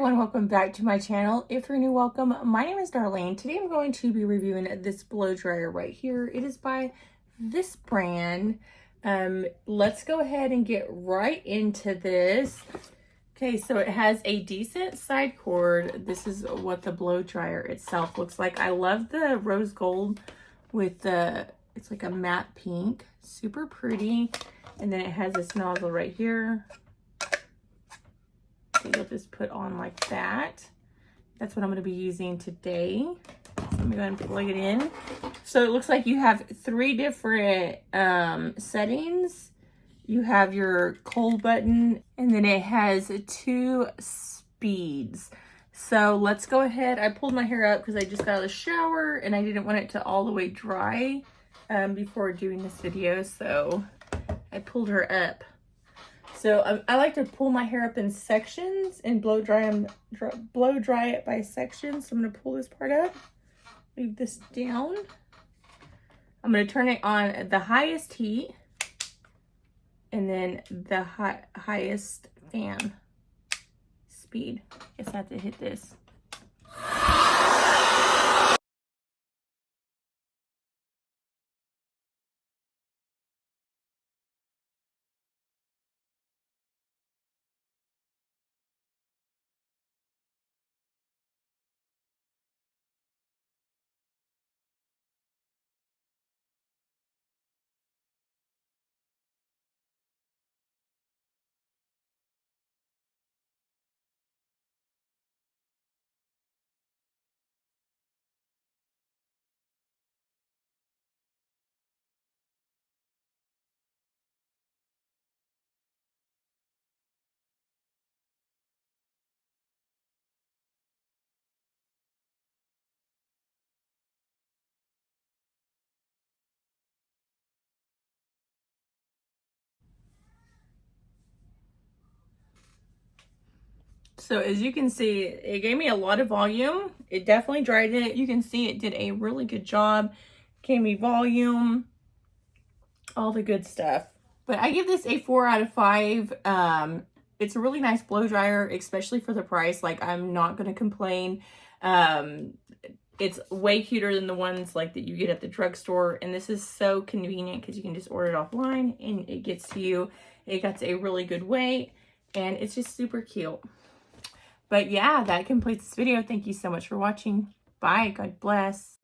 everyone, welcome back to my channel. If you're new, welcome. My name is Darlene. Today I'm going to be reviewing this blow dryer right here. It is by this brand. Let's go ahead and get right into this. Okay, so it has a decent side cord. This is what the blow dryer itself looks like. I love the rose gold with the, it's like a matte pink, super pretty. And then it has this nozzle right here. So you'll just put on like that. That's what I'm going to be using today. So let me go ahead and plug it in. So it looks like you have three different settings. You have your cold button, and then it has 2 speeds. So let's go ahead. I pulled my hair up because I just got out of the shower and I didn't want it to all the way dry before doing this video. So I pulled her up. So I like to pull my hair up in sections and blow dry it by sections. So I'm going to pull this part up, leave this down. I'm going to turn it on the highest heat and then the highest fan speed. I guess I have to hit this. So as you can see, it gave me a lot of volume. It definitely dried it. You can see it did a really good job. Gave me volume, all the good stuff. But I give this a 4 out of 5. It's a really nice blow dryer, especially for the price. Like, I'm not going to complain. It's way cuter than the ones like that you get at the drugstore. And this is so convenient because you can just order it offline and it gets to you. It gets a really good weight and it's just super cute. But yeah, that completes this video. Thank you so much for watching. Bye. God bless.